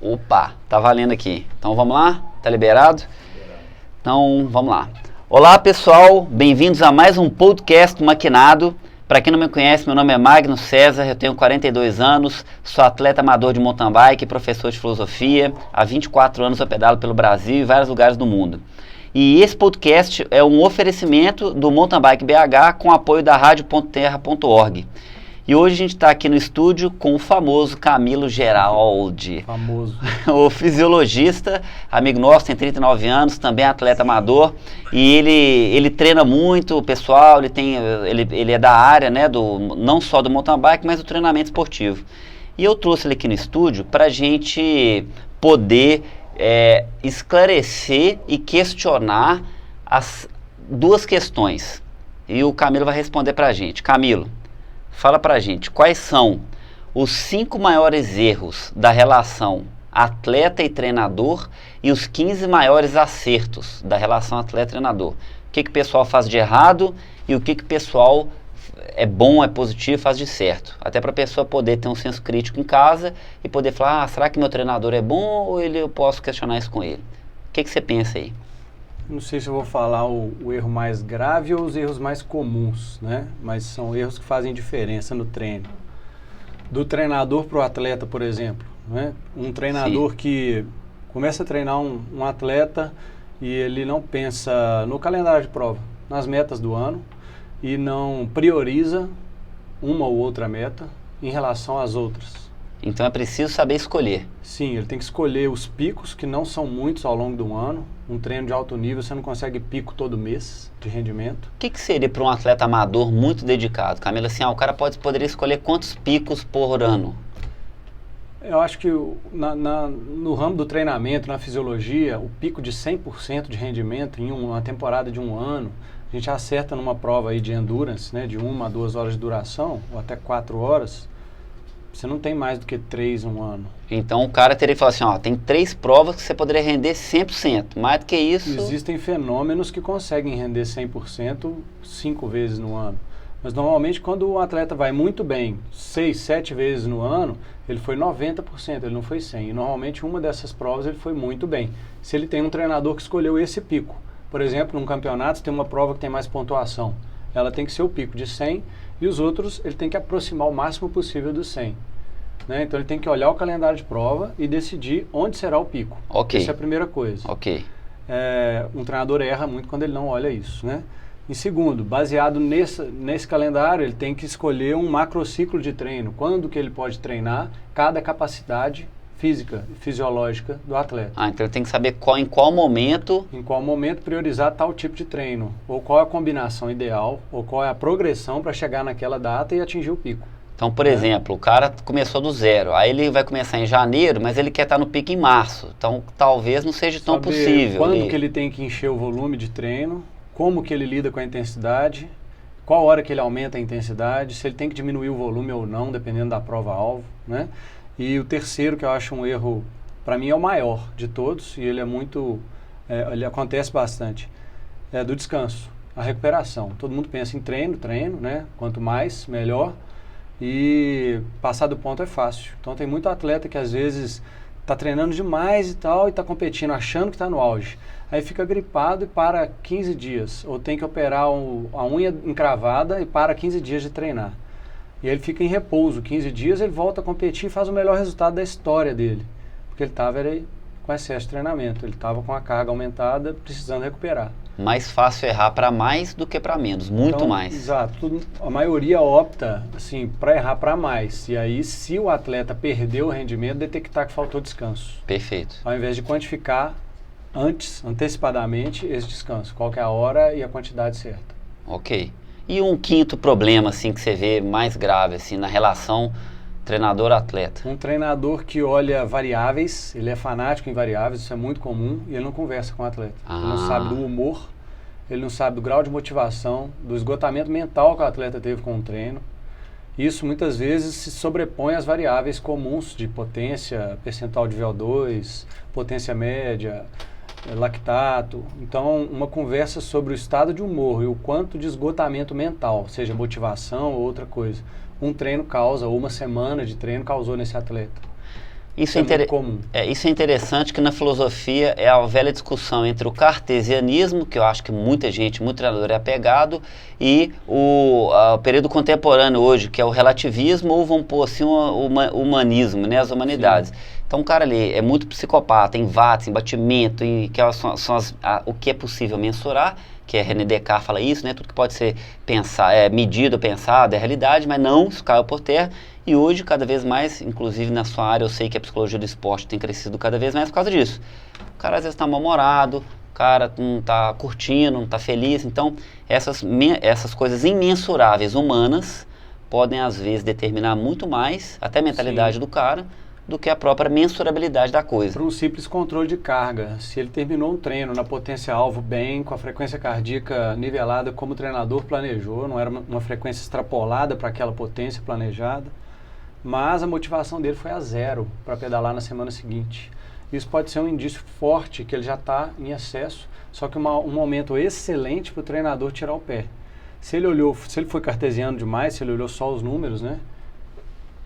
Opa, tá valendo aqui. Então vamos lá? Tá liberado? Então vamos lá. Olá pessoal, bem-vindos a mais um podcast Maquinado. Para quem não me conhece, meu nome é Magno César, eu tenho 42 anos, sou atleta amador de mountain bike, professor de filosofia. Há 24 anos eu pedalo pelo Brasil e vários lugares do mundo. E esse podcast é um oferecimento do Mountain Bike BH com apoio da radio.terra.org. E hoje a gente está aqui no estúdio com o famoso Camilo Geraldi. Famoso. O fisiologista, amigo nosso, tem 39 anos, também atleta amador. E ele treina muito o pessoal, ele é da área, né, não só do mountain bike, mas do treinamento esportivo. E eu trouxe ele aqui no estúdio para a gente poder esclarecer e questionar as duas questões. E o Camilo vai responder para a gente. Camilo, fala pra gente, quais são os 5 maiores erros da relação atleta e treinador e os 15 maiores acertos da relação atleta-treinador? O que o pessoal faz de errado e o que o pessoal é bom, é positivo, faz de certo? Até para a pessoa poder ter um senso crítico em casa e poder falar, será que meu treinador é bom ou eu posso questionar isso com ele? O que você pensa aí? Não sei se eu vou falar o erro mais grave ou os erros mais comuns, né? Mas são erros que fazem diferença no treino. Do treinador para o atleta, por exemplo, né? Um treinador que começa a treinar um atleta e ele não pensa no calendário de prova, nas metas do ano e não prioriza uma ou outra meta em relação às outras. Então é preciso saber escolher. Sim, ele tem que escolher os picos, que não são muitos ao longo do ano. Um treino de alto nível, você não consegue pico todo mês de rendimento. O que seria para um atleta amador muito dedicado? Camila, assim, o cara poderia escolher quantos picos por ano? Eu acho que no ramo do treinamento, na fisiologia, o pico de 100% de rendimento em uma temporada de um ano, a gente acerta numa prova aí de endurance, né, de 1 a 2 horas de duração, ou até 4 horas, você não tem mais do que 3 um ano. Então o cara teria que falar assim, tem 3 provas que você poderia render 100%. Mais do que isso... Existem fenômenos que conseguem render 100% 5 vezes no ano. Mas normalmente quando o atleta vai muito bem 6, 7 vezes no ano, ele foi 90%, ele não foi 100%. E normalmente uma dessas provas ele foi muito bem. Se ele tem um treinador que escolheu esse pico. Por exemplo, num campeonato tem uma prova que tem mais pontuação. Ela tem que ser o pico de 100 e os outros ele tem que aproximar o máximo possível do 100. Né? Então ele tem que olhar o calendário de prova e decidir onde será o pico. Ok. Essa é a primeira coisa. Ok. Um treinador erra muito quando ele não olha isso. Né? Em segundo, baseado nesse calendário, ele tem que escolher um macrociclo de treino. Quando que ele pode treinar cada capacidade física e fisiológica do atleta. Então ele tem que saber em qual momento... Em qual momento priorizar tal tipo de treino. Ou qual é a combinação ideal, ou qual é a progressão para chegar naquela data e atingir o pico. Então, por exemplo, o cara começou do zero, aí ele vai começar em janeiro, mas ele quer estar no pico em março. Então, talvez não seja tão possível. Quando que ele tem que encher o volume de treino, como que ele lida com a intensidade, qual hora que ele aumenta a intensidade, se ele tem que diminuir o volume ou não, dependendo da prova-alvo, né? E o terceiro, que eu acho um erro, para mim é o maior de todos, e ele é muito, ele acontece bastante, é do descanso, a recuperação. Todo mundo pensa em treino, né? Quanto mais, melhor. E passar do ponto é fácil. Então tem muito atleta que às vezes está treinando demais e tal, e está competindo, achando que está no auge. Aí fica gripado e para 15 dias. Ou tem que operar a unha encravada e para 15 dias de treinar. E aí ele fica em repouso 15 dias, ele volta a competir e faz o melhor resultado da história dele. Porque ele estava com excesso de treinamento, ele estava com a carga aumentada, precisando recuperar. Mais fácil errar para mais do que para menos, muito mais. Exato, a maioria opta assim, para errar para mais. E aí, se o atleta perdeu o rendimento, detectar que faltou descanso. Perfeito. Ao invés de quantificar antecipadamente esse descanso, qual que é a hora e a quantidade certa. Ok. E um quinto problema assim, que você vê mais grave assim, na relação treinador-atleta? Um treinador que olha variáveis, ele é fanático em variáveis, isso é muito comum, e ele não conversa com o atleta. Ele não sabe do humor, ele não sabe do grau de motivação, do esgotamento mental que o atleta teve com o treino. Isso muitas vezes se sobrepõe às variáveis comuns de potência, percentual de VO2, potência média, lactato. Então, uma conversa sobre o estado de humor e o quanto de esgotamento mental, seja motivação ou outra coisa, um treino causa, ou uma semana de treino causou nesse atleta. Isso é muito comum. Isso é interessante, que na filosofia é a velha discussão entre o cartesianismo, que eu acho que muita gente, muito treinador é apegado, e o período contemporâneo hoje, que é o relativismo, ou vamos pôr assim, o humanismo, né, as humanidades. Sim. Então o cara ali é muito psicopata, em watts, em batimento, que são o que é possível mensurar, que é René Descartes fala isso, né? Tudo que pode ser medido, pensado, é realidade, mas não, isso caiu por terra. E hoje, cada vez mais, inclusive na sua área, eu sei que a psicologia do esporte tem crescido cada vez mais por causa disso. O cara às vezes está mal-humorado, o cara não está curtindo, não está feliz. Então, essas coisas imensuráveis humanas podem, às vezes, determinar muito mais, até a mentalidade Sim. do cara, do que a própria mensurabilidade da coisa. Para um simples controle de carga, se ele terminou um treino na potência-alvo bem, com a frequência cardíaca nivelada como o treinador planejou, não era uma frequência extrapolada para aquela potência planejada, mas a motivação dele foi a 0 para pedalar na semana seguinte. Isso pode ser um indício forte que ele já está em excesso, só que um momento excelente para o treinador tirar o pé. Se ele foi cartesiano demais, se ele olhou só os números, né?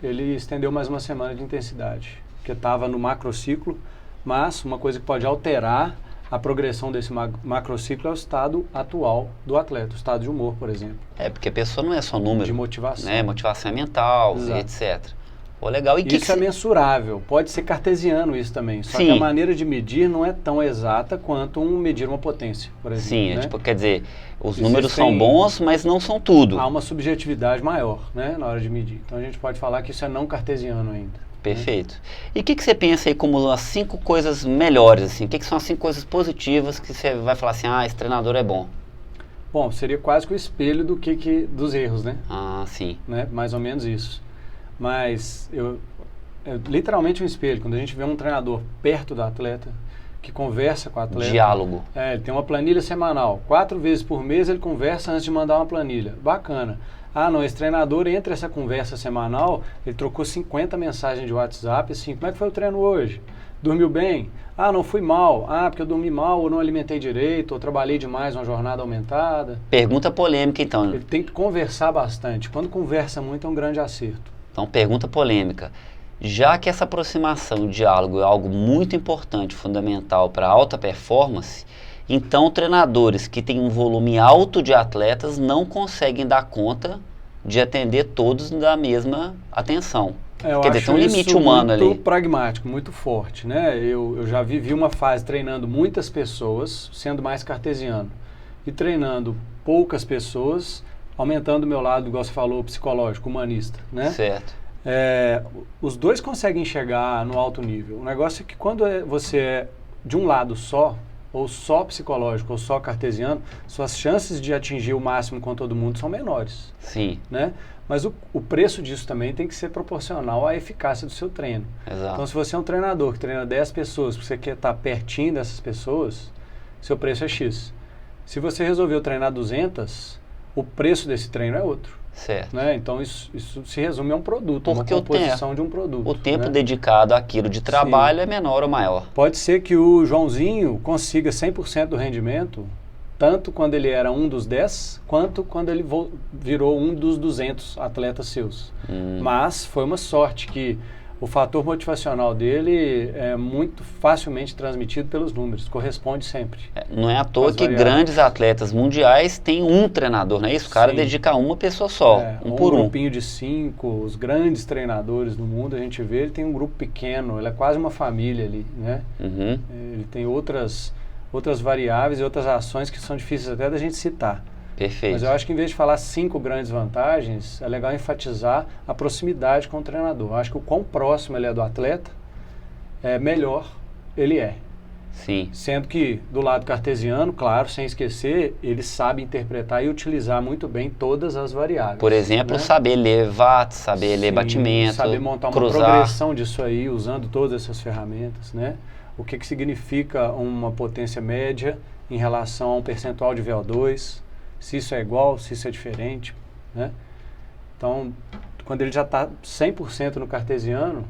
Ele estendeu mais uma semana de intensidade, que estava no macrociclo, mas uma coisa que pode alterar a progressão desse macrociclo é o estado atual do atleta, o estado de humor, por exemplo. Porque a pessoa não é só número. De motivação. Né? Motivação é mental, etc. Pô, legal. Isso é mensurável, pode ser cartesiano isso também, só Sim. que a maneira de medir não é tão exata quanto medir uma potência, por exemplo. Sim, né? Quer dizer, os números são bons, mas não são tudo. Há uma subjetividade maior, né, na hora de medir. Então a gente pode falar que isso é não cartesiano ainda. Perfeito. Né? E o que você pensa aí como as 5 coisas melhores, assim? O que são as 5 coisas positivas que você vai falar assim, esse treinador é bom? Bom, seria quase que o espelho dos erros, né? Sim. Né? Mais ou menos isso. Mas é literalmente um espelho. Quando a gente vê um treinador perto do atleta, que conversa com o atleta. Diálogo. Ele tem uma planilha semanal. 4 vezes por mês ele conversa antes de mandar uma planilha. Bacana. Não, esse treinador, entre essa conversa semanal, ele trocou 50 mensagens de WhatsApp, assim, como é que foi o treino hoje? Dormiu bem? Não fui mal. Porque eu dormi mal, ou não alimentei direito, ou trabalhei demais, uma jornada aumentada. Pergunta polêmica, então. Ele tem que conversar bastante. Quando conversa muito, é um grande acerto. Então, pergunta polêmica. Já que essa aproximação, o diálogo é algo muito importante, fundamental para a alta performance, então treinadores que têm um volume alto de atletas não conseguem dar conta de atender todos da mesma atenção. Quer dizer, tem um limite humano ali. Muito pragmático, muito forte, né? Eu já vivi uma fase treinando muitas pessoas, sendo mais cartesiano, e treinando poucas pessoas, aumentando o meu lado, igual você falou, psicológico, humanista, né? Certo. Os dois conseguem chegar no alto nível. O negócio é que quando você é de um lado só, ou só psicológico, ou só cartesiano, suas chances de atingir o máximo com todo mundo são menores. Sim. Né? Mas o preço disso também tem que ser proporcional à eficácia do seu treino. Exato. Então, se você é um treinador que treina 10 pessoas, porque você quer estar pertinho dessas pessoas, seu preço é X. Se você resolveu treinar 200, o preço desse treino é outro. Certo. Né? Então, isso se resume a um produto, uma composição de um produto. O tempo dedicado àquilo de trabalho é menor ou maior. Pode ser que o Joãozinho consiga 100% do rendimento, tanto quando ele era um dos 10, quanto quando ele virou um dos 200 atletas seus. Mas foi uma sorte que o fator motivacional dele é muito facilmente transmitido pelos números, corresponde sempre. Não é à toa que grandes atletas mundiais têm um treinador, não é isso? O cara dedica a uma pessoa só, um por um. Um grupinho de 5, os grandes treinadores do mundo, a gente vê, ele tem um grupo pequeno, ele é quase uma família ali, né? Uhum. Ele tem outras variáveis e outras ações que são difíceis até da gente citar. Perfeito. Mas eu acho que em vez de falar 5 grandes vantagens, é legal enfatizar a proximidade com o treinador. Eu acho que o quão próximo ele é do atleta, melhor ele é. Sim. Sendo que do lado cartesiano, claro, sem esquecer, ele sabe interpretar e utilizar muito bem todas as variáveis. Por exemplo, saber ler watts, saber ler batimento, saber montar uma progressão disso aí, usando todas essas ferramentas, né? O que significa uma potência média em relação a um percentual de VO2, se isso é igual, se isso é diferente, né? Então, quando ele já está 100% no cartesiano,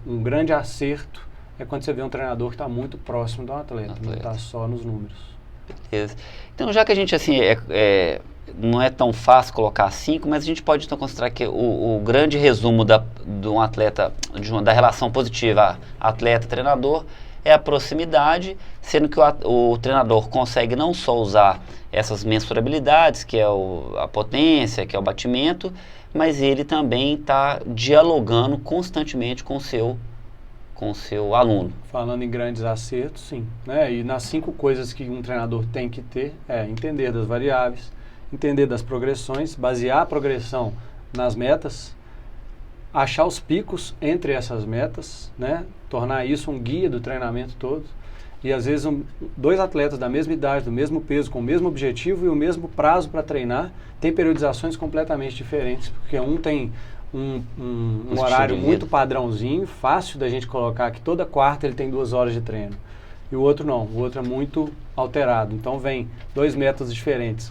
um grande acerto é quando você vê um treinador que está muito próximo do atleta, não está só nos números. Beleza. Então, já que a gente assim não é tão fácil colocar 5, mas a gente pode então considerar que o grande resumo de um atleta, da relação positiva atleta-treinador é a proximidade, sendo que o treinador consegue não só usar essas mensurabilidades, que é a potência, que é o batimento, mas ele também está dialogando constantemente com o seu aluno. Falando em grandes acertos, sim. Né? E nas 5 coisas que um treinador tem que ter é entender das variáveis, entender das progressões, basear a progressão nas metas, achar os picos entre essas metas, né? Tornar isso um guia do treinamento todo. E às vezes 2 atletas da mesma idade, do mesmo peso, com o mesmo objetivo e o mesmo prazo para treinar, têm periodizações completamente diferentes, porque um tem um horário muito padrãozinho, fácil da gente colocar, que toda quarta ele tem 2 horas de treino. E o outro não, o outro é muito alterado. Então vem 2 métodos diferentes.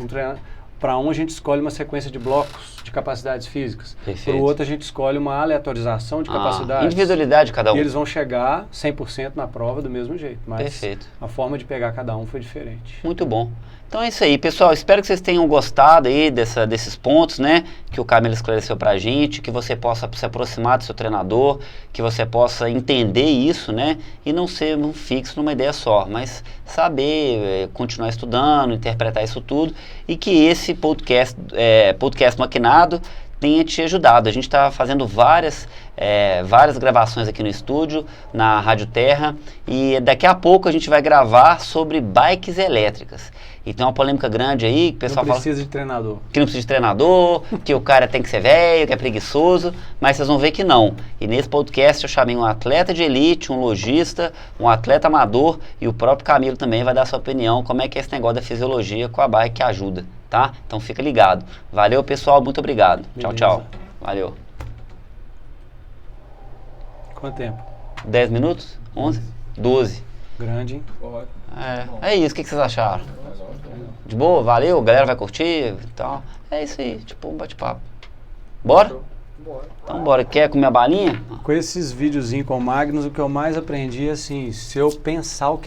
Para um a gente escolhe uma sequência de blocos de capacidades físicas. Para o outro a gente escolhe uma aleatorização de capacidades. Individualidade de cada um. E eles vão chegar 100% na prova do mesmo jeito. Mas a forma de pegar cada um foi diferente. Muito bom. Então é isso aí, pessoal. Espero que vocês tenham gostado aí desses pontos, né? Que o Camilo esclareceu pra gente, que você possa se aproximar do seu treinador, que você possa entender isso, né? E não ser fixo numa ideia só, mas saber continuar estudando, interpretar isso tudo, e que esse podcast maquinado tenha te ajudado. A gente está fazendo várias gravações aqui no estúdio, na Rádio Terra, e daqui a pouco a gente vai gravar sobre bikes elétricas. E tem uma polêmica grande aí, que o pessoal fala... Não precisa de treinador. Que não precisa de treinador, que o cara tem que ser velho, que é preguiçoso, mas vocês vão ver que não. E nesse podcast eu chamei um atleta de elite, um lojista, um atleta amador, e o próprio Camilo também vai dar sua opinião, como é que é esse negócio da fisiologia com a bike que ajuda, tá? Então fica ligado. Valeu, pessoal, muito obrigado. Beleza. Tchau, tchau. Valeu. Quanto tempo? 10 minutos? 11? 12. Grande, hein? É isso, o que vocês acharam? De boa? Valeu? A galera vai curtir e tal? É isso aí, tipo um bate-papo. Bora? Então bora. Quer comer a balinha? Com esses videozinhos com o Magnus, o que eu mais aprendi é assim, se eu pensar o que